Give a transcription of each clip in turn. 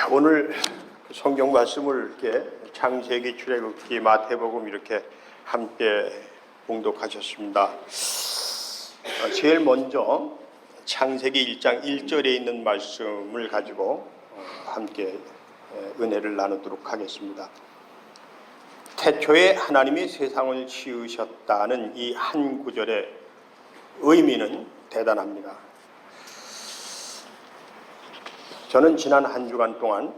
오늘 성경 말씀을 이렇게 창세기, 출애굽기, 마태복음 이렇게 함께 봉독하셨습니다. 제일 먼저 창세기 1장 1절에 있는 말씀을 가지고 함께 은혜를 나누도록 하겠습니다. 태초에 하나님이 세상을 지으셨다는 이 한 구절의 의미는 대단합니다. 저는 지난 한 주간 동안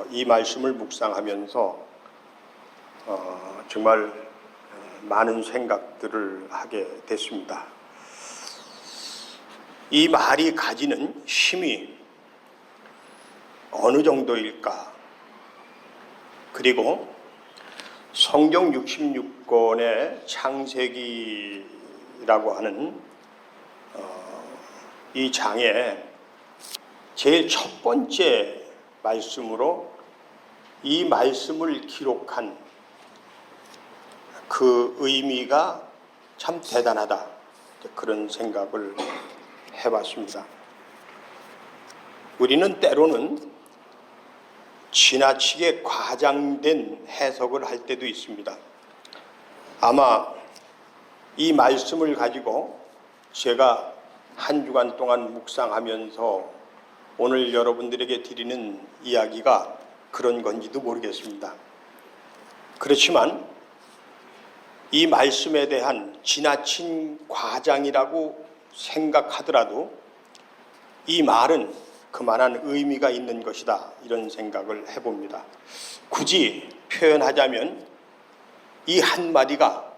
이 말씀을 묵상하면서 정말 많은 생각들을 하게 됐습니다. 이 말이 가지는 힘이 어느 정도일까? 그리고 성경 66권의 창세기라고 하는 이 장에 제일 첫 번째 말씀으로 이 말씀을 기록한 그 의미가 참 대단하다, 그런 생각을 해봤습니다. 우리는 때로는 지나치게 과장된 해석을 할 때도 있습니다. 아마 이 말씀을 가지고 제가 한 주간 동안 묵상하면서 오늘 여러분들에게 드리는 이야기가 그런 건지도 모르겠습니다. 그렇지만 이 말씀에 대한 지나친 과장이라고 생각하더라도 이 말은 그만한 의미가 있는 것이다, 이런 생각을 해봅니다. 굳이 표현하자면 이 한마디가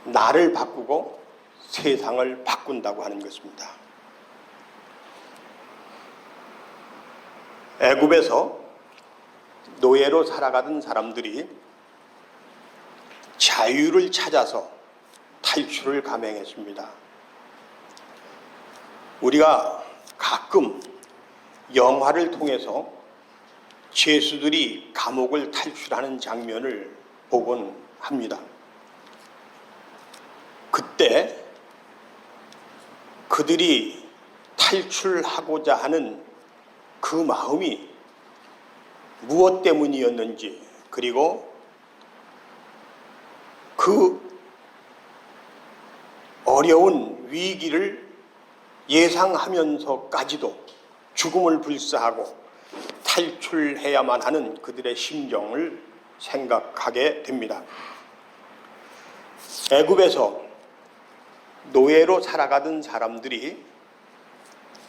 나를 바꾸고 세상을 바꾼다고 하는 것입니다. 애굽에서 노예로 살아가던 사람들이 자유를 찾아서 탈출을 감행했습니다. 우리가 가끔 영화를 통해서 죄수들이 감옥을 탈출하는 장면을 보곤 합니다. 그때 그들이 탈출하고자 하는 그 마음이 무엇 때문이었는지, 그리고 그 어려운 위기를 예상하면서까지도 죽음을 불사하고 탈출해야만 하는 그들의 심정을 생각하게 됩니다. 애굽에서 노예로 살아가던 사람들이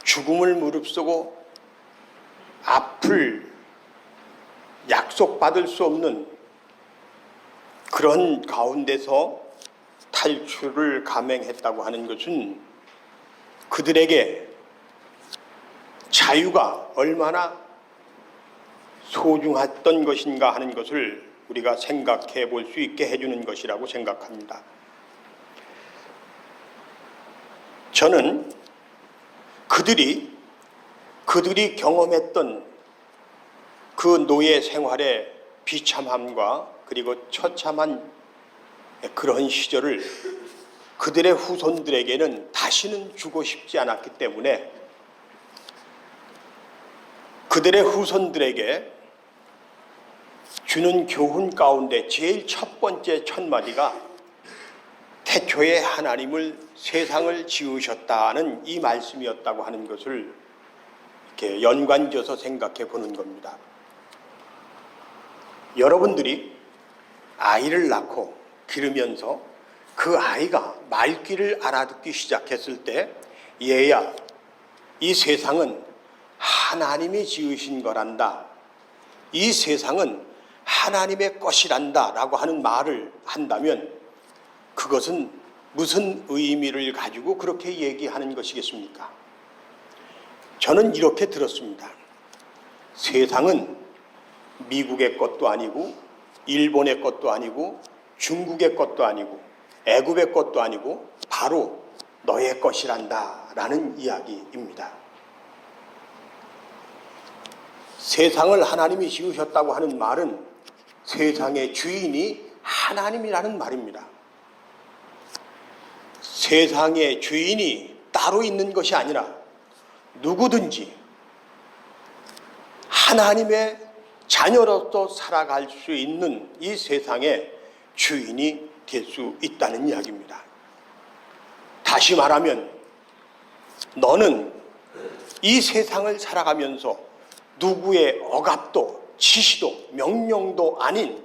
죽음을 무릅쓰고 앞을 약속받을 수 없는 그런 가운데서 탈출을 감행했다고 하는 것은 그들에게 자유가 얼마나 소중했던 것인가 하는 것을 우리가 생각해 볼 수 있게 해주는 것이라고 생각합니다. 저는 그들이 경험했던 그 노예 생활의 비참함과 그리고 처참한 그런 시절을 그들의 후손들에게는 다시는 주고 싶지 않았기 때문에 그들의 후손들에게 주는 교훈 가운데 제일 첫 번째 첫마디가 태초에 하나님을 세상을 지으셨다는 이 말씀이었다고 하는 것을 이렇게 연관지어서 생각해 보는 겁니다. 여러분들이 아이를 낳고 기르면서 그 아이가 말귀를 알아듣기 시작했을 때, 얘야, 이 세상은 하나님이 지으신 거란다, 이 세상은 하나님의 것이란다 라고 하는 말을 한다면 그것은 무슨 의미를 가지고 그렇게 얘기하는 것이겠습니까? 저는 이렇게 들었습니다. 세상은 미국의 것도 아니고 일본의 것도 아니고 중국의 것도 아니고 애굽의 것도 아니고 바로 너의 것이란다 라는 이야기입니다. 세상을 하나님이 지으셨다고 하는 말은 세상의 주인이 하나님이라는 말입니다. 세상의 주인이 따로 있는 것이 아니라 누구든지 하나님의 자녀로서 살아갈 수 있는 이 세상의 주인이 될 수 있다는 이야기입니다. 다시 말하면 너는 이 세상을 살아가면서 누구의 억압도 지시도 명령도 아닌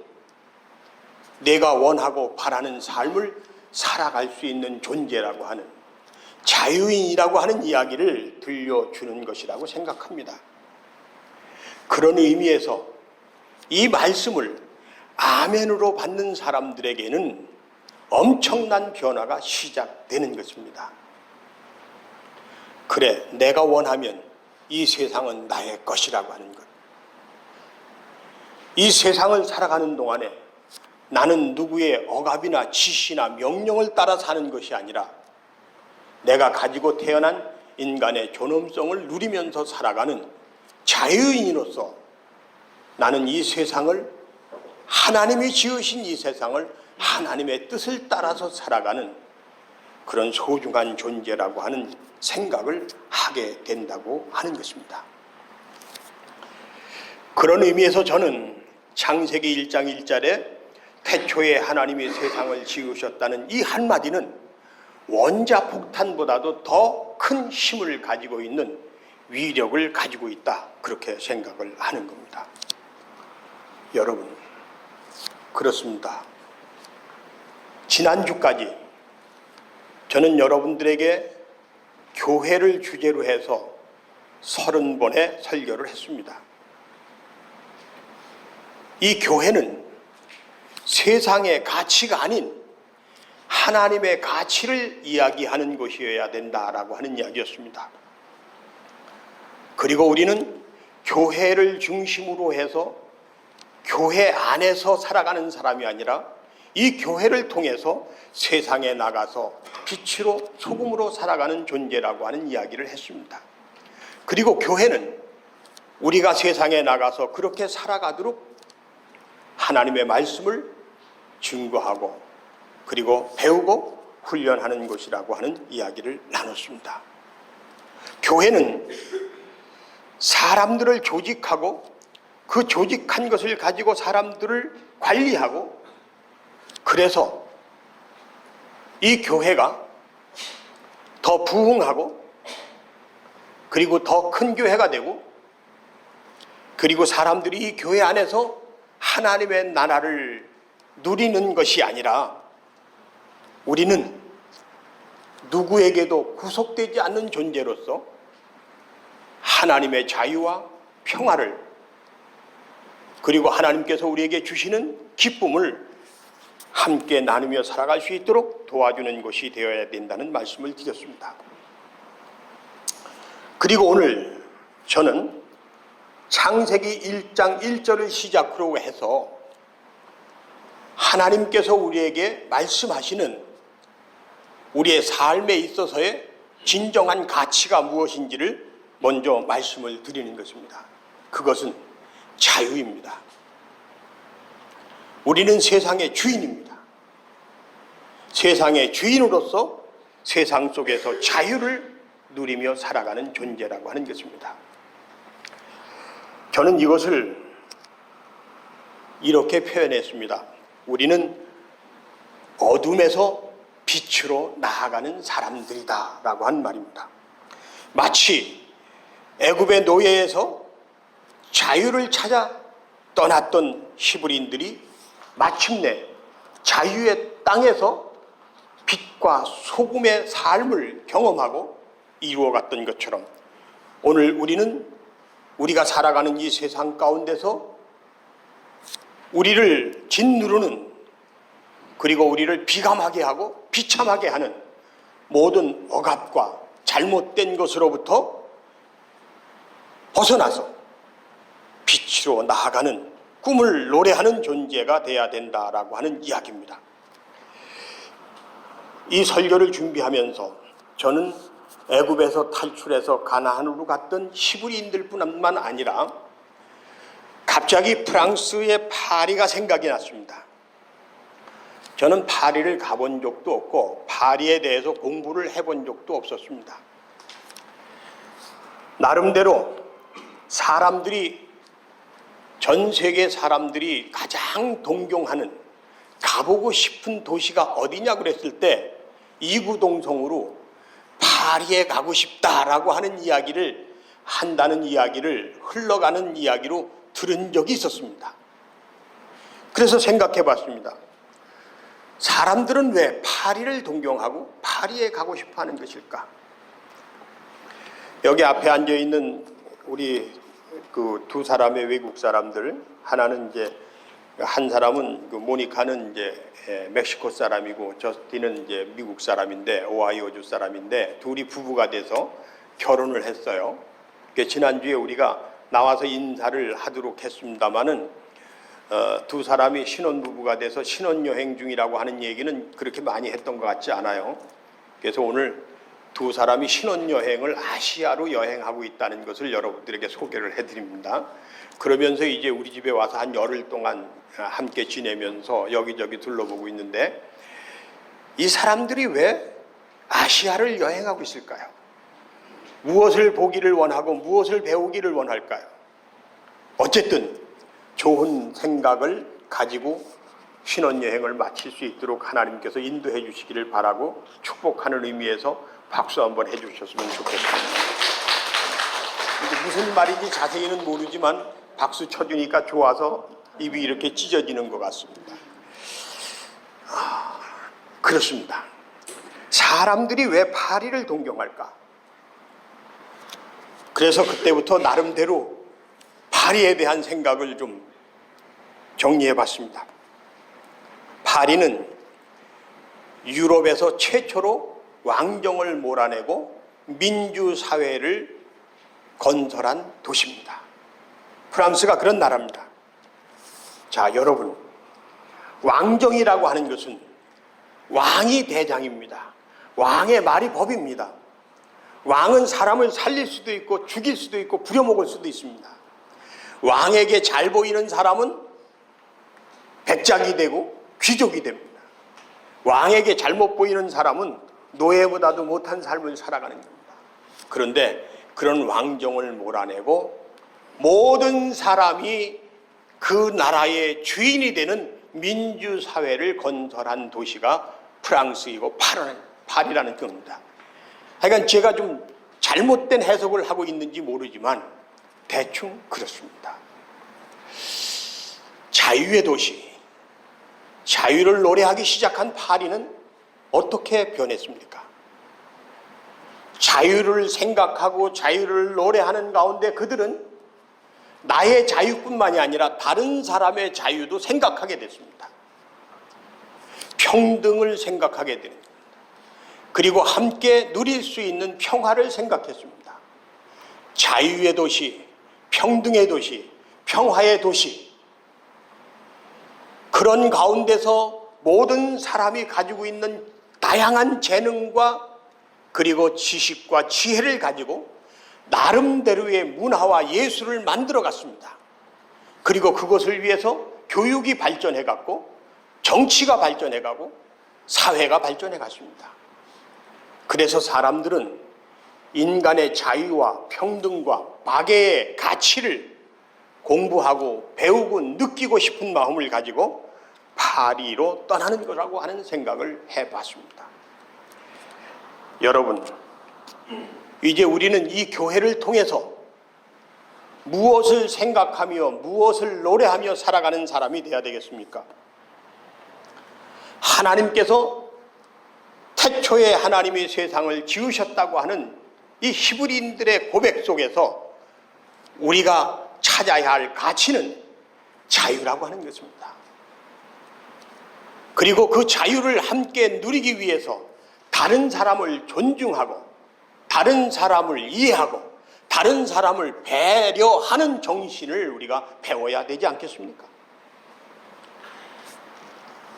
내가 원하고 바라는 삶을 살아갈 수 있는 존재라고 하는 자유인이라고 하는 이야기를 들려주는 것이라고 생각합니다. 그런 의미에서 이 말씀을 아멘으로 받는 사람들에게는 엄청난 변화가 시작되는 것입니다. 그래, 내가 원하면 이 세상은 나의 것이라고 하는 것. 이 세상을 살아가는 동안에 나는 누구의 억압이나 지시나 명령을 따라 사는 것이 아니라 내가 가지고 태어난 인간의 존엄성을 누리면서 살아가는 자유인으로서 나는 이 세상을, 하나님이 지으신 이 세상을 하나님의 뜻을 따라서 살아가는 그런 소중한 존재라고 하는 생각을 하게 된다고 하는 것입니다. 그런 의미에서 저는 창세기 1장 1절에 태초에 하나님이 세상을 지으셨다는 이 한마디는 원자폭탄보다도 더 큰 힘을 가지고 있는 위력을 가지고 있다, 그렇게 생각을 하는 겁니다. 여러분, 그렇습니다. 지난주까지 저는 여러분들에게 교회를 주제로 해서 30번의 설교를 했습니다. 이 교회는 세상의 가치가 아닌 하나님의 가치를 이야기하는 것이어야 된다라고 하는 이야기였습니다. 그리고 우리는 교회를 중심으로 해서 교회 안에서 살아가는 사람이 아니라 이 교회를 통해서 세상에 나가서 빛으로 소금으로 살아가는 존재라고 하는 이야기를 했습니다. 그리고 교회는 우리가 세상에 나가서 그렇게 살아가도록 하나님의 말씀을 증거하고 그리고 배우고 훈련하는 것이라고 하는 이야기를 나눴습니다. 교회는 사람들을 조직하고 그 조직한 것을 가지고 사람들을 관리하고, 그래서 이 교회가 더 부흥하고 그리고 더 큰 교회가 되고, 그리고 사람들이 이 교회 안에서 하나님의 나라를 누리는 것이 아니라 우리는 누구에게도 구속되지 않는 존재로서 하나님의 자유와 평화를, 그리고 하나님께서 우리에게 주시는 기쁨을 함께 나누며 살아갈 수 있도록 도와주는 것이 되어야 된다는 말씀을 드렸습니다. 그리고 오늘 저는 창세기 1장 1절을 시작으로 해서 하나님께서 우리에게 말씀하시는 우리의 삶에 있어서의 진정한 가치가 무엇인지를 먼저 말씀을 드리는 것입니다. 그것은 자유입니다. 우리는 세상의 주인입니다. 세상의 주인으로서 세상 속에서 자유를 누리며 살아가는 존재라고 하는 것입니다. 저는 이것을 이렇게 표현했습니다. 우리는 어둠에서 빛으로 나아가는 사람들이다 라고 한 말입니다. 마치 애굽의 노예에서 자유를 찾아 떠났던 히브리인들이 마침내 자유의 땅에서 빛과 소금의 삶을 경험하고 이루어갔던 것처럼 오늘 우리가 살아가는 이 세상 가운데서 우리를 짓누르는, 그리고 우리를 비감하게 하고 비참하게 하는 모든 억압과 잘못된 것으로부터 벗어나서 빛으로 나아가는 꿈을 노래하는 존재가 돼야 된다라고 하는 이야기입니다. 이 설교를 준비하면서 저는 애굽에서 탈출해서 가나안으로 갔던 히브리인들뿐만 아니라 갑자기 프랑스의 파리가 생각이 났습니다. 저는 파리를 가본 적도 없고 파리에 대해서 공부를 해본 적도 없었습니다. 나름대로 사람들이 전 세계 사람들이 가장 동경하는 가보고 싶은 도시가 어디냐 그랬을 때 이구동성으로 파리에 가고 싶다라고 하는 이야기를 한다는 이야기를 흘러가는 이야기로 들은 적이 있었습니다. 그래서 생각해 봤습니다. 사람들은 왜 파리를 동경하고 파리에 가고 싶어 하는 것일까? 여기 앞에 앉아 있는 우리 그 두 사람의 외국 사람들, 하나는 이제 한 사람은 그 모니카는 이제 멕시코 사람이고 저스틴은 이제 미국 사람인데 오하이오주 사람인데 둘이 부부가 돼서 결혼을 했어요. 지난주에 우리가 나와서 인사를 하도록 했습니다마는 두 사람이 신혼부부가 돼서 신혼여행 중이라고 하는 얘기는 그렇게 많이 했던 것 같지 않아요. 그래서 오늘 두 사람이 신혼여행을 아시아로 여행하고 있다는 것을 여러분들에게 소개를 해드립니다. 그러면서 이제 우리 집에 와서 한 열흘 동안 함께 지내면서 여기저기 둘러보고 있는데 이 사람들이 왜 아시아를 여행하고 있을까요? 무엇을 보기를 원하고 무엇을 배우기를 원할까요? 어쨌든 좋은 생각을 가지고 신혼여행을 마칠 수 있도록 하나님께서 인도해 주시기를 바라고 축복하는 의미에서 박수 한번 해주셨으면 좋겠습니다. 무슨 말인지 자세히는 모르지만 박수 쳐주니까 좋아서 입이 이렇게 찢어지는 것 같습니다. 그렇습니다. 사람들이 왜 파리를 동경할까? 그래서 그때부터 나름대로 파리에 대한 생각을 좀 정리해 봤습니다. 파리는 유럽에서 최초로 왕정을 몰아내고 민주사회를 건설한 도시입니다. 프랑스가 그런 나라입니다. 자, 여러분, 왕정이라고 하는 것은 왕이 대장입니다. 왕의 말이 법입니다. 왕은 사람을 살릴 수도 있고 죽일 수도 있고 부려먹을 수도 있습니다. 왕에게 잘 보이는 사람은 백작이 되고 귀족이 됩니다. 왕에게 잘못 보이는 사람은 노예보다도 못한 삶을 살아가는 겁니다. 그런데 그런 왕정을 몰아내고 모든 사람이 그 나라의 주인이 되는 민주사회를 건설한 도시가 프랑스이고 파리라는 겁니다. 하여간 제가 좀 잘못된 해석을 하고 있는지 모르지만 대충 그렇습니다. 자유의 도시, 자유를 노래하기 시작한 파리는 어떻게 변했습니까? 자유를 생각하고 자유를 노래하는 가운데 그들은 나의 자유뿐만이 아니라 다른 사람의 자유도 생각하게 됐습니다. 평등을 생각하게 되는 겁니다. 그리고 함께 누릴 수 있는 평화를 생각했습니다. 자유의 도시, 평등의 도시, 평화의 도시, 그런 가운데서 모든 사람이 가지고 있는 다양한 재능과 그리고 지식과 지혜를 가지고 나름대로의 문화와 예술을 만들어 갔습니다. 그리고 그것을 위해서 교육이 발전해 갔고 정치가 발전해 가고 사회가 발전해 갔습니다. 그래서 사람들은 인간의 자유와 평등과 박애의 가치를 공부하고 배우고 느끼고 싶은 마음을 가지고 파리로 떠나는 거라고 하는 생각을 해봤습니다. 여러분, 이제 우리는 이 교회를 통해서 무엇을 생각하며 무엇을 노래하며 살아가는 사람이 되어야 되겠습니까? 하나님께서 태초에 하나님이 세상을 지으셨다고 하는 이 히브리인들의 고백 속에서 우리가 찾아야 할 가치는 자유라고 하는 것입니다. 그리고 그 자유를 함께 누리기 위해서 다른 사람을 존중하고 다른 사람을 이해하고 다른 사람을 배려하는 정신을 우리가 배워야 되지 않겠습니까?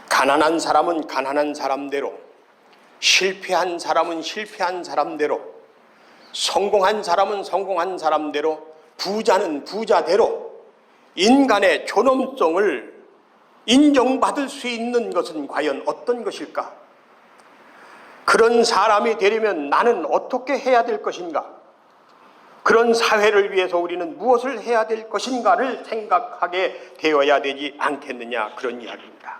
가난한 사람은 가난한 사람대로, 실패한 사람은 실패한 사람대로, 성공한 사람은 성공한 사람대로, 부자는 부자대로 인간의 존엄성을 인정받을 수 있는 것은 과연 어떤 것일까? 그런 사람이 되려면 나는 어떻게 해야 될 것인가? 그런 사회를 위해서 우리는 무엇을 해야 될 것인가를 생각하게 되어야 되지 않겠느냐, 그런 이야기입니다.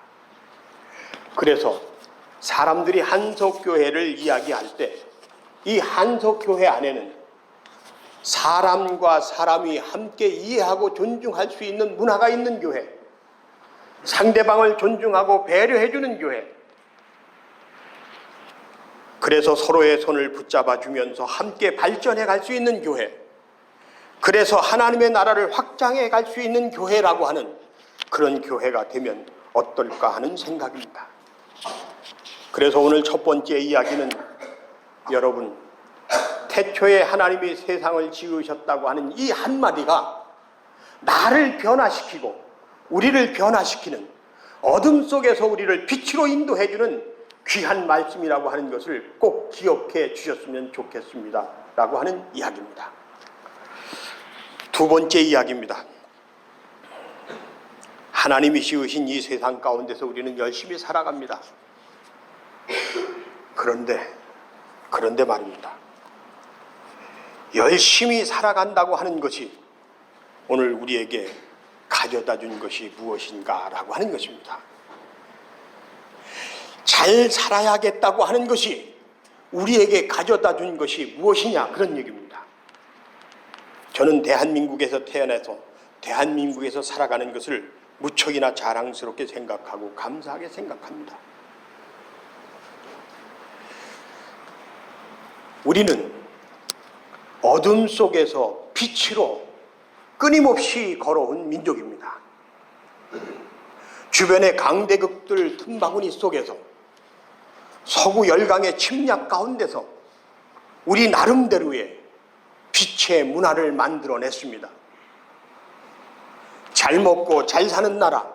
그래서 사람들이 한석교회를 이야기할 때 이 한석교회 안에는 사람과 사람이 함께 이해하고 존중할 수 있는 문화가 있는 교회, 상대방을 존중하고 배려해주는 교회, 그래서 서로의 손을 붙잡아 주면서 함께 발전해 갈 수 있는 교회, 그래서 하나님의 나라를 확장해 갈 수 있는 교회라고 하는 그런 교회가 되면 어떨까 하는 생각입니다. 그래서 오늘 첫 번째 이야기는 여러분, 태초에 하나님이 세상을 지으셨다고 하는 이 한마디가 나를 변화시키고 우리를 변화시키는, 어둠 속에서 우리를 빛으로 인도해주는 귀한 말씀이라고 하는 것을 꼭 기억해 주셨으면 좋겠습니다 라고 하는 이야기입니다. 두 번째 이야기입니다. 하나님이 지으신 이 세상 가운데서 우리는 열심히 살아갑니다. 그런데 말입니다. 열심히 살아간다고 하는 것이 오늘 우리에게 가져다 준 것이 무엇인가라고 하는 것입니다. 잘 살아야겠다고 하는 것이 우리에게 가져다 준 것이 무엇이냐, 그런 얘기입니다. 저는 대한민국에서 태어나서 대한민국에서 살아가는 것을 무척이나 자랑스럽게 생각하고 감사하게 생각합니다. 우리는 어둠 속에서 빛으로 끊임없이 걸어온 민족입니다. 주변의 강대국들 틈바구니 속에서, 서구 열강의 침략 가운데서 우리 나름대로의 빛의 문화를 만들어냈습니다. 잘 먹고 잘 사는 나라,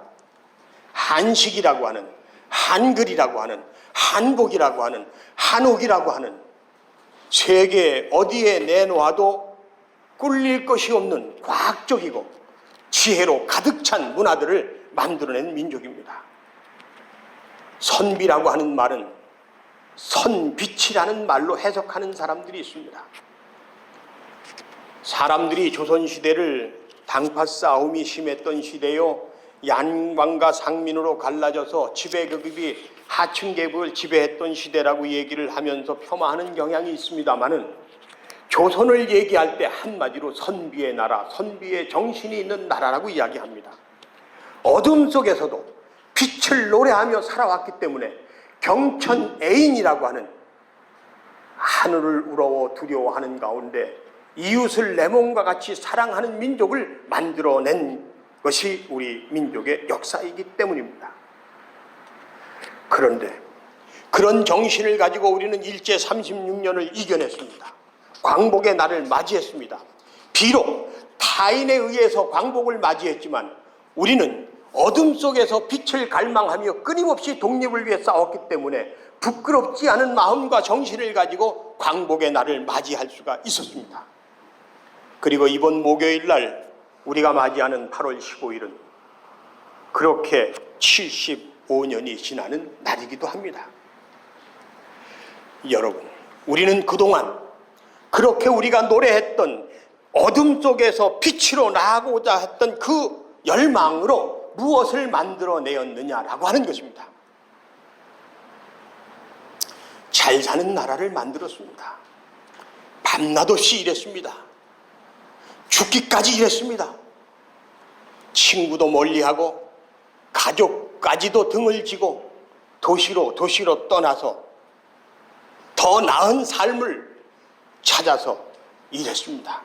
한식이라고 하는, 한글이라고 하는, 한복이라고 하는, 한옥이라고 하는, 세계 어디에 내놓아도 꿀릴 것이 없는 과학적이고 지혜로 가득 찬 문화들을 만들어낸 민족입니다. 선비라고 하는 말은 선빛이라는 말로 해석하는 사람들이 있습니다. 사람들이 조선시대를 당파 싸움이 심했던 시대요, 양반과 상민으로 갈라져서 지배계급이 하층 계급을 지배했던 시대라고 얘기를 하면서 폄하하는 경향이 있습니다마는, 조선을 얘기할 때 한마디로 선비의 나라, 선비의 정신이 있는 나라라고 이야기합니다. 어둠 속에서도 빛을 노래하며 살아왔기 때문에 경천애인이라고 하는, 하늘을 우러워 두려워하는 가운데 이웃을 내 몸과 같이 사랑하는 민족을 만들어낸 것이 우리 민족의 역사이기 때문입니다. 그런데 그런 정신을 가지고 우리는 일제 36년을 이겨냈습니다. 광복의 날을 맞이했습니다. 비록 타인에 의해서 광복을 맞이했지만 우리는 어둠 속에서 빛을 갈망하며 끊임없이 독립을 위해 싸웠기 때문에 부끄럽지 않은 마음과 정신을 가지고 광복의 날을 맞이할 수가 있었습니다. 그리고 이번 목요일 날 우리가 맞이하는 8월 15일은 그렇게 75년이 지나는 날이기도 합니다. 여러분, 우리는 그동안 그렇게 우리가 노래했던 어둠 속에서 빛으로 나아가고자 했던 그 열망으로 무엇을 만들어내었느냐라고 하는 것입니다. 잘 사는 나라를 만들었습니다. 밤낮 없이 일했습니다. 죽기까지 일했습니다. 친구도 멀리하고 가족까지도 등을 지고 도시로 떠나서 더 나은 삶을 찾아서 일했습니다.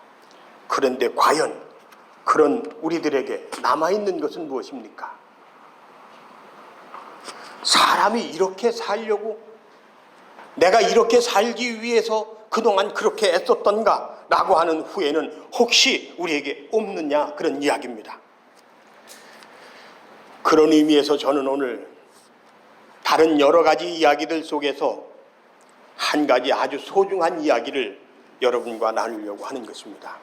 그런데 과연 그런 우리들에게 남아있는 것은 무엇입니까? 사람이 이렇게 살려고, 내가 이렇게 살기 위해서 그동안 그렇게 애썼던가 라고 하는 후회는 혹시 우리에게 없느냐, 그런 이야기입니다. 그런 의미에서 저는 오늘 다른 여러 가지 이야기들 속에서 한 가지 아주 소중한 이야기를 여러분과 나누려고 하는 것입니다.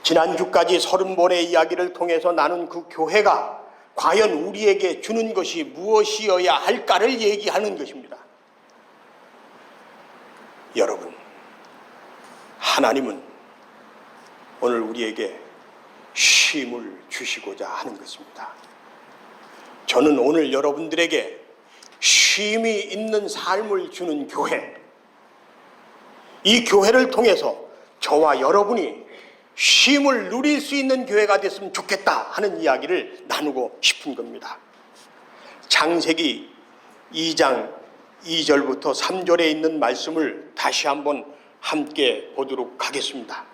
지난주까지 30번의 이야기를 통해서 나눈 그 교회가 과연 우리에게 주는 것이 무엇이어야 할까를 얘기하는 것입니다. 여러분, 하나님은 오늘 우리에게 쉼을 주시고자 하는 것입니다. 저는 오늘 여러분들에게 쉼이 있는 삶을 주는 교회, 이 교회를 통해서 저와 여러분이 쉼을 누릴 수 있는 교회가 됐으면 좋겠다 하는 이야기를 나누고 싶은 겁니다. 창세기 2장 2절부터 3절에 있는 말씀을 다시 한번 함께 보도록 하겠습니다.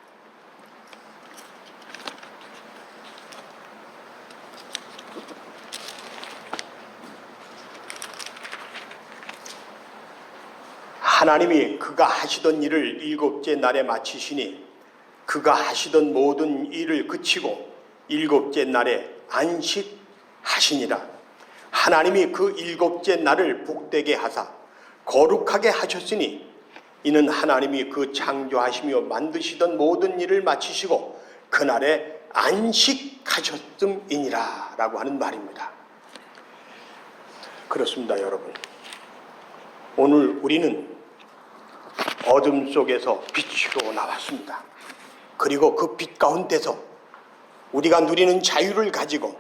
하나님이 그가 하시던 일을 일곱째 날에 마치시니 그가 하시던 모든 일을 그치고 일곱째 날에 안식하시니라. 하나님이 그 일곱째 날을 복되게 하사 거룩하게 하셨으니 이는 하나님이 그 창조하시며 만드시던 모든 일을 마치시고 그날에 안식하셨음이니라 라고 하는 말입니다. 그렇습니다, 여러분. 오늘 우리는 어둠 속에서 빛으로 나왔습니다. 그리고 그 빛 가운데서 우리가 누리는 자유를 가지고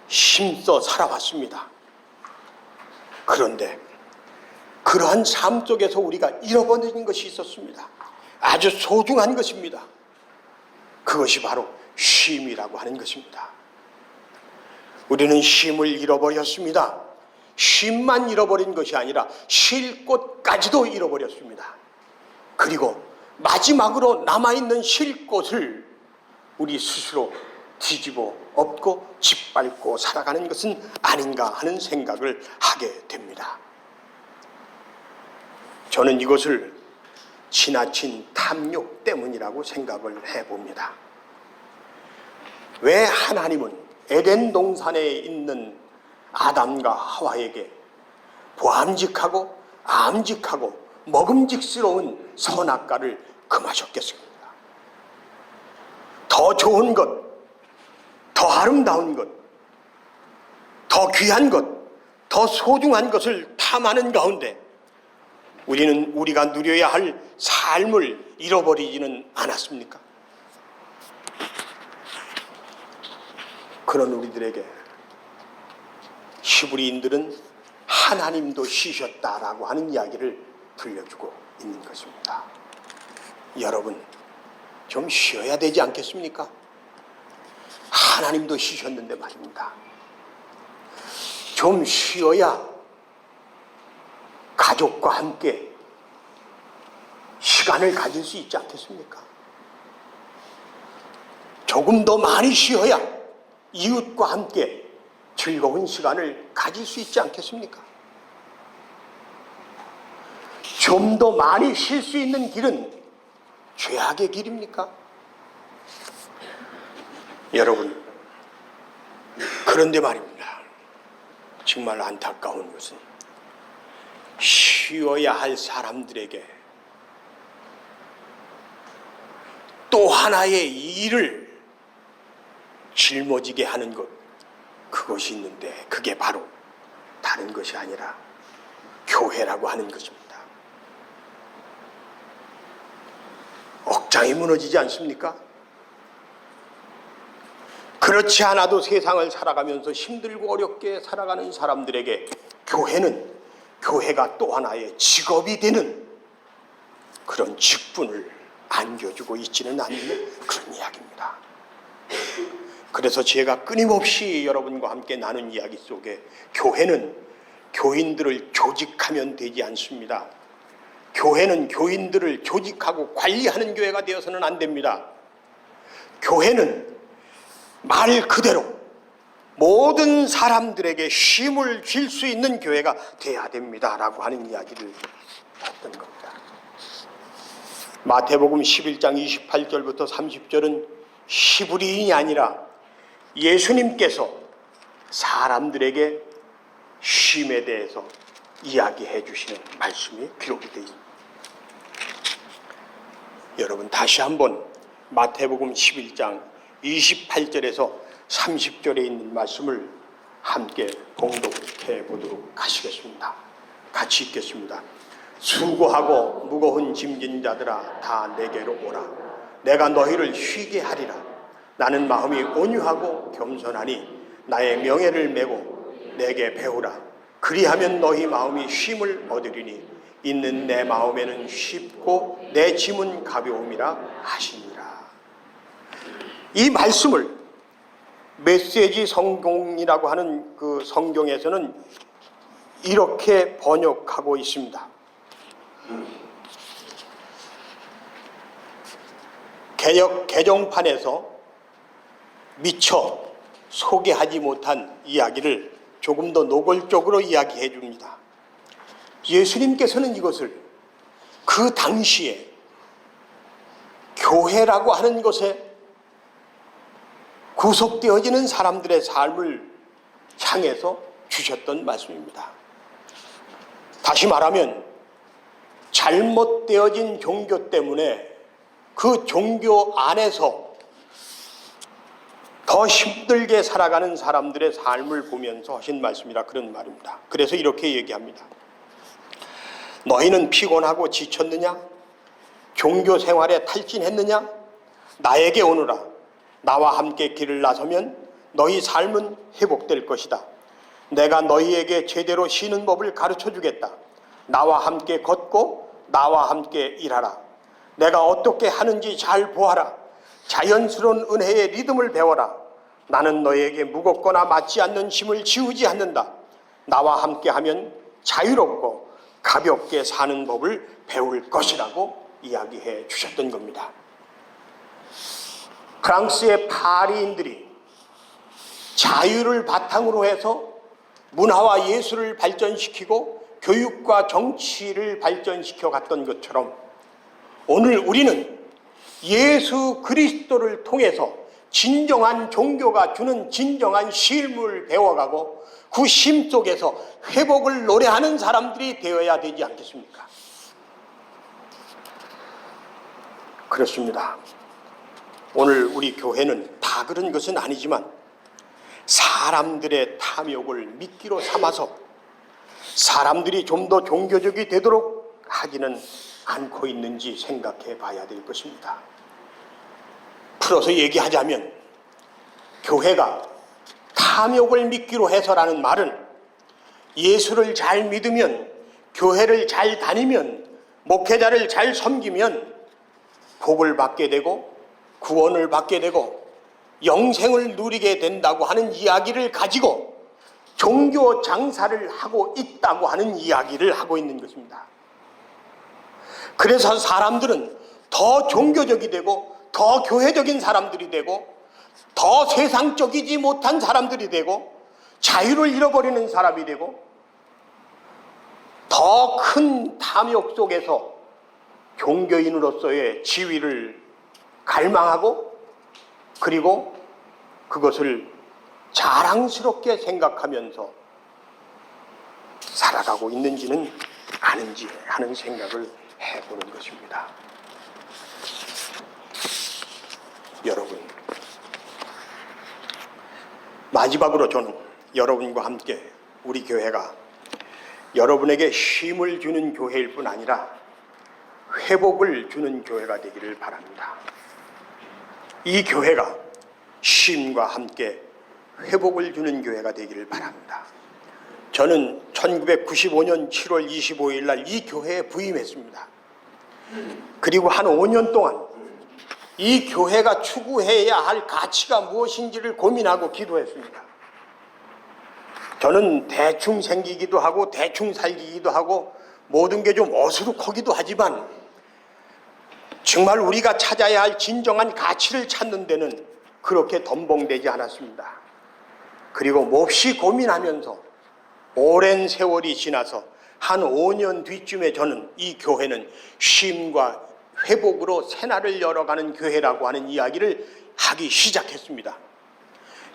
힘써 살아왔습니다. 그런데 그러한 삶 속에서 우리가 잃어버린 것이 있었습니다. 아주 소중한 것입니다. 그것이 바로 쉼이라고 하는 것입니다. 우리는 쉼을 잃어버렸습니다. 쉼만 잃어버린 것이 아니라 쉴 곳까지도 잃어버렸습니다. 그리고 마지막으로 남아있는 쉴 곳을 우리 스스로 뒤집어 엎고 짓밟고 살아가는 것은 아닌가 하는 생각을 하게 됩니다. 저는 이것을 지나친 탐욕 때문이라고 생각을 해봅니다. 왜 하나님은 에덴 동산에 있는 아담과 하와에게 보암직하고 암직하고 먹음직스러운 선악과를 금하셨겠습니까? 더 좋은 것, 더 아름다운 것, 더 귀한 것, 더 소중한 것을 탐하는 가운데 우리는 우리가 누려야 할 삶을 잃어버리지는 않았습니까? 그런 우리들에게 히브리인들은 하나님도 쉬셨다라고 하는 이야기를 들려주고 있는 것입니다. 여러분, 좀 쉬어야 되지 않겠습니까? 하나님도 쉬셨는데 말입니다. 좀 쉬어야 가족과 함께 시간을 가질 수 있지 않겠습니까? 조금 더 많이 쉬어야 이웃과 함께 즐거운 시간을 가질 수 있지 않겠습니까? 좀 더 많이 쉴 수 있는 길은 죄악의 길입니까? 여러분, 그런데 말입니다. 정말 안타까운 것은 쉬어야 할 사람들에게 또 하나의 일을 짊어지게 하는 것, 그것이 있는데 그게 바로 다른 것이 아니라 교회라고 하는 것입니다. 억장이 무너지지 않습니까? 그렇지 않아도 세상을 살아가면서 힘들고 어렵게 살아가는 사람들에게 교회가 또 하나의 직업이 되는 그런 직분을 안겨주고 있지는 않는 그런 이야기입니다. 그래서 제가 끊임없이 여러분과 함께 나눈 이야기 속에 교회는 교인들을 조직하면 되지 않습니다. 교회는 교인들을 조직하고 관리하는 교회가 되어서는 안 됩니다. 교회는 말 그대로 모든 사람들에게 쉼을 줄 수 있는 교회가 돼야 됩니다라고 하는 이야기를 했던 겁니다. 마태복음 11장 28절부터 30절은 히브리인이 아니라 예수님께서 사람들에게 쉼에 대해서 이야기해 주시는 말씀이 기록이 되어 있습니다. 여러분, 다시 한번 마태복음 11장 28절에서 30절에 있는 말씀을 함께 봉독해 보도록 하시겠습니다. 같이 읽겠습니다. 수고하고 무거운 짐진 자들아 다 내게로 오라. 내가 너희를 쉬게 하리라. 나는 마음이 온유하고 겸손하니 나의 명예를 메고 내게 배우라. 그리하면 너희 마음이 쉼을 얻으리니 있는 내 마음에는 쉽고 내 짐은 가벼움이라 하시니라. 이 말씀을 메시지 성경이라고 하는 그 성경에서는 이렇게 번역하고 있습니다. 개정판에서 미처 소개하지 못한 이야기를 조금 더 노골적으로 이야기해 줍니다. 예수님께서는 이것을 그 당시에 교회라고 하는 것에 구속되어지는 사람들의 삶을 향해서 주셨던 말씀입니다. 다시 말하면 잘못되어진 종교 때문에 그 종교 안에서 더 힘들게 살아가는 사람들의 삶을 보면서 하신 말씀이라 그런 말입니다. 그래서 이렇게 얘기합니다. 너희는 피곤하고 지쳤느냐? 종교 생활에 탈진했느냐? 나에게 오너라. 나와 함께 길을 나서면 너희 삶은 회복될 것이다. 내가 너희에게 제대로 쉬는 법을 가르쳐 주겠다. 나와 함께 걷고 나와 함께 일하라. 내가 어떻게 하는지 잘 보아라. 자연스러운 은혜의 리듬을 배워라. 나는 너에게 무겁거나 맞지 않는 짐을 지우지 않는다. 나와 함께 하면 자유롭고 가볍게 사는 법을 배울 것이라고 이야기해 주셨던 겁니다. 프랑스의 파리인들이 자유를 바탕으로 해서 문화와 예술을 발전시키고 교육과 정치를 발전시켜 갔던 것처럼 오늘 우리는 예수 그리스도를 통해서 진정한 종교가 주는 진정한 쉼을 배워가고 그 쉼 속에서 회복을 노래하는 사람들이 되어야 되지 않겠습니까? 그렇습니다. 오늘 우리 교회는 다 그런 것은 아니지만 사람들의 탐욕을 미끼로 삼아서 사람들이 좀 더 종교적이 되도록 하지는 않고 있는지 생각해 봐야 될 것입니다. 풀어서 얘기하자면 교회가 탐욕을 미끼로 해서라는 말은 예수를 잘 믿으면, 교회를 잘 다니면, 목회자를 잘 섬기면 복을 받게 되고 구원을 받게 되고 영생을 누리게 된다고 하는 이야기를 가지고 종교 장사를 하고 있다고 하는 이야기를 하고 있는 것입니다. 그래서 사람들은 더 종교적이 되고 더 교회적인 사람들이 되고 더 세상적이지 못한 사람들이 되고 자유를 잃어버리는 사람이 되고 더 큰 탐욕 속에서 종교인으로서의 지위를 갈망하고 그리고 그것을 자랑스럽게 생각하면서 살아가고 있는지는 아닌지 하는 생각을 해보는 것입니다. 여러분, 마지막으로 저는 여러분과 함께 우리 교회가 여러분에게 쉼을 주는 교회일 뿐 아니라 회복을 주는 교회가 되기를 바랍니다. 이 교회가 쉼과 함께 회복을 주는 교회가 되기를 바랍니다. 저는 1995년 7월 25일 날 이 교회에 부임했습니다. 그리고 한 5년 동안 이 교회가 추구해야 할 가치가 무엇인지를 고민하고 기도했습니다. 저는 대충 생기기도 하고 대충 살기도 하고 모든 게 좀 어수룩하기도 하지만 정말 우리가 찾아야 할 진정한 가치를 찾는 데는 그렇게 덤벙대지 않았습니다. 그리고 몹시 고민하면서 오랜 세월이 지나서 한 5년 뒤쯤에 저는 이 교회는 쉼과 회복으로 새날을 열어가는 교회라고 하는 이야기를 하기 시작했습니다.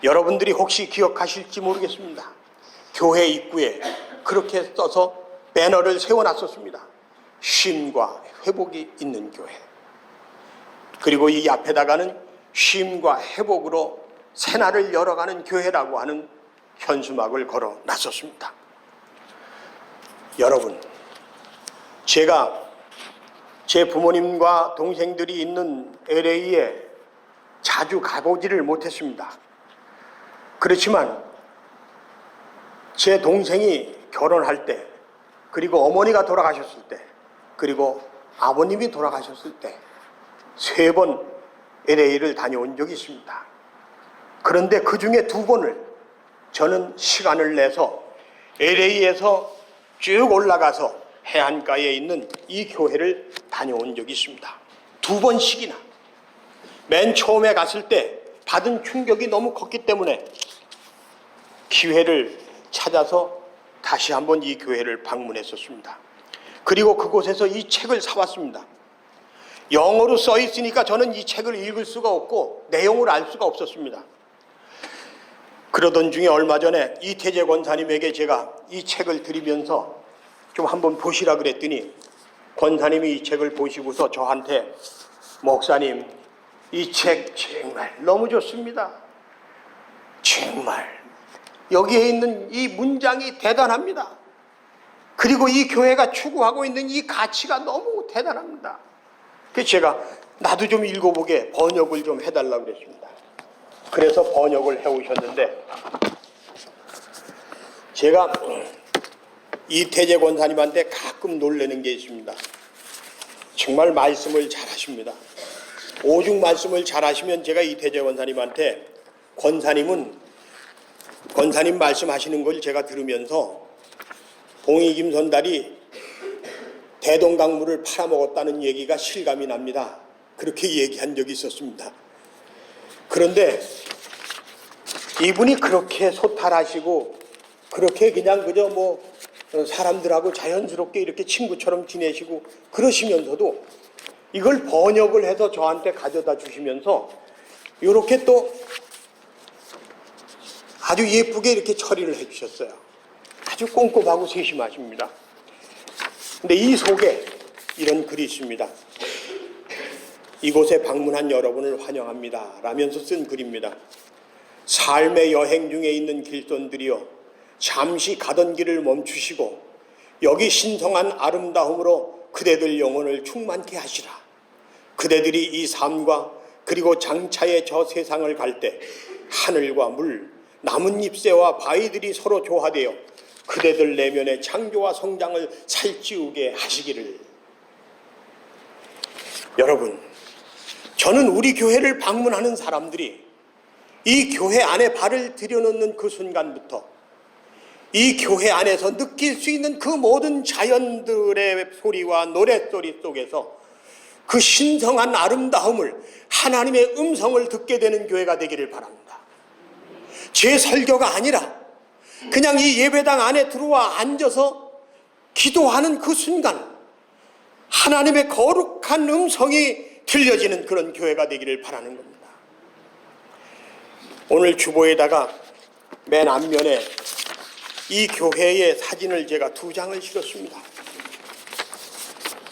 여러분들이 혹시 기억하실지 모르겠습니다. 교회 입구에 그렇게 써서 배너를 세워놨었습니다. 쉼과 회복이 있는 교회. 그리고 이 앞에다가는 쉼과 회복으로 새날을 열어가는 교회라고 하는 현수막을 걸어 놨었습니다. 여러분, 제가 제 부모님과 동생들이 있는 LA에 자주 가보지를 못했습니다. 그렇지만 제 동생이 결혼할 때, 그리고 어머니가 돌아가셨을 때, 그리고 아버님이 돌아가셨을 때 3번 LA를 다녀온 적이 있습니다. 그런데 그 중에 2번을 저는 시간을 내서 LA에서 쭉 올라가서 해안가에 있는 이 교회를 다녀온 적이 있습니다. 2번씩이나. 맨 처음에 갔을 때 받은 충격이 너무 컸기 때문에 기회를 찾아서 다시 한번 이 교회를 방문했었습니다. 그리고 그곳에서 이 책을 사왔습니다. 영어로 써 있으니까 저는 이 책을 읽을 수가 없고 내용을 알 수가 없었습니다. 그러던 중에 얼마 전에 이태재 권사님에게 제가 이 책을 드리면서 좀 한번 보시라 그랬더니 권사님이 이 책을 보시고서 저한테 목사님, 이 책 정말 너무 좋습니다. 정말 여기에 있는 이 문장이 대단합니다. 그리고 이 교회가 추구하고 있는 이 가치가 너무 대단합니다. 그래서 제가 나도 좀 읽어보게 번역을 좀 해달라고 그랬습니다. 그래서 번역을 해오셨는데, 제가 이태재 권사님한테 가끔 놀라는 게 있습니다. 정말 말씀을 잘하십니다. 오죽 말씀을 잘하시면 제가 이태재 권사님한테 권사님 말씀하시는 걸 제가 들으면서 봉이 김선달이 대동강물을 팔아먹었다는 얘기가 실감이 납니다. 그렇게 얘기한 적이 있었습니다. 그런데 이분이 그렇게 소탈하시고 그렇게 그냥 그저 사람들하고 자연스럽게 이렇게 친구처럼 지내시고 그러시면서도 이걸 번역을 해서 저한테 가져다 주시면서 이렇게 또 아주 예쁘게 이렇게 처리를 해 주셨어요. 아주 꼼꼼하고 세심하십니다. 근데 이 속에 이런 글이 있습니다. 이곳에 방문한 여러분을 환영합니다 라면서 쓴 글입니다. 삶의 여행 중에 있는 길손들이여, 잠시 가던 길을 멈추시고 여기 신성한 아름다움으로 그대들 영혼을 충만케 하시라. 그대들이 이 삶과 그리고 장차의 저 세상을 갈 때 하늘과 물, 나뭇잎새와 바위들이 서로 조화되어 그대들 내면의 창조와 성장을 살찌우게 하시기를. 여러분, 저는 우리 교회를 방문하는 사람들이 이 교회 안에 발을 들여놓는 그 순간부터 이 교회 안에서 느낄 수 있는 그 모든 자연들의 소리와 노랫소리 속에서 그 신성한 아름다움을, 하나님의 음성을 듣게 되는 교회가 되기를 바랍니다. 제 설교가 아니라 그냥 이 예배당 안에 들어와 앉아서 기도하는 그 순간 하나님의 거룩한 음성이 들려지는 그런 교회가 되기를 바라는 겁니다. 오늘 주보에다가 맨 앞면에 이 교회의 사진을 제가 2장을 실었습니다.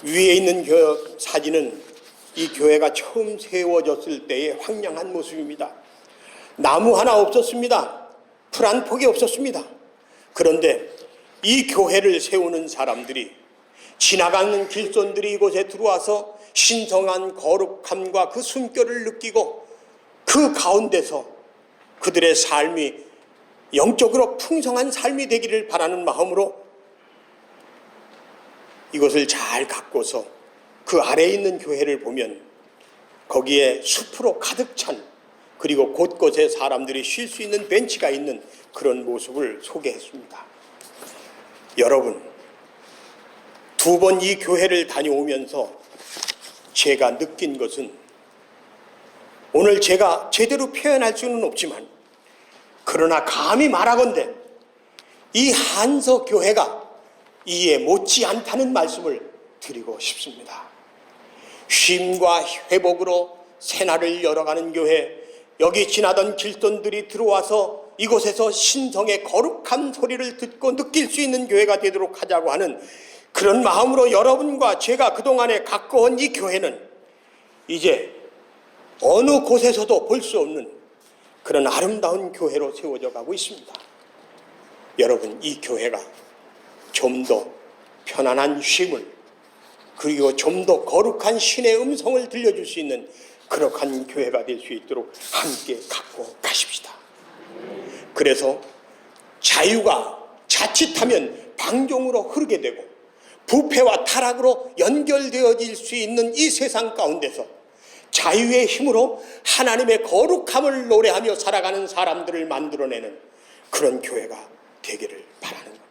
위에 있는 사진은 이 교회가 처음 세워졌을 때의 황량한 모습입니다. 나무 하나 없었습니다. 풀 한 폭이 없었습니다. 그런데 이 교회를 세우는 사람들이, 지나가는 길손들이 이곳에 들어와서 신성한 거룩함과 그 숨결을 느끼고 그 가운데서 그들의 삶이 영적으로 풍성한 삶이 되기를 바라는 마음으로 이것을 잘 갖고서 그 아래에 있는 교회를 보면 거기에 숲으로 가득 찬, 그리고 곳곳에 사람들이 쉴 수 있는 벤치가 있는 그런 모습을 소개했습니다. 여러분, 2번 이 교회를 다녀오면서 제가 느낀 것은, 오늘 제가 제대로 표현할 수는 없지만 그러나 감히 말하건대 이 한서 교회가 이에 못지 않다는 말씀을 드리고 싶습니다. 쉼과 회복으로 새날을 열어가는 교회, 여기 지나던 길손들이 들어와서 이곳에서 신성의 거룩한 소리를 듣고 느낄 수 있는 교회가 되도록 하자고 하는 그런 마음으로 여러분과 제가 그동안에 갖고 온 이 교회는 이제 어느 곳에서도 볼 수 없는 그런 아름다운 교회로 세워져 가고 있습니다. 여러분, 이 교회가 좀 더 편안한 쉼을, 그리고 좀 더 거룩한 신의 음성을 들려줄 수 있는 그러한 교회가 될 수 있도록 함께 갖고 가십시다. 그래서 자유가 자칫하면 방종으로 흐르게 되고 부패와 타락으로 연결되어질 수 있는 이 세상 가운데서 자유의 힘으로 하나님의 거룩함을 노래하며 살아가는 사람들을 만들어내는 그런 교회가 되기를 바라는 것입니다.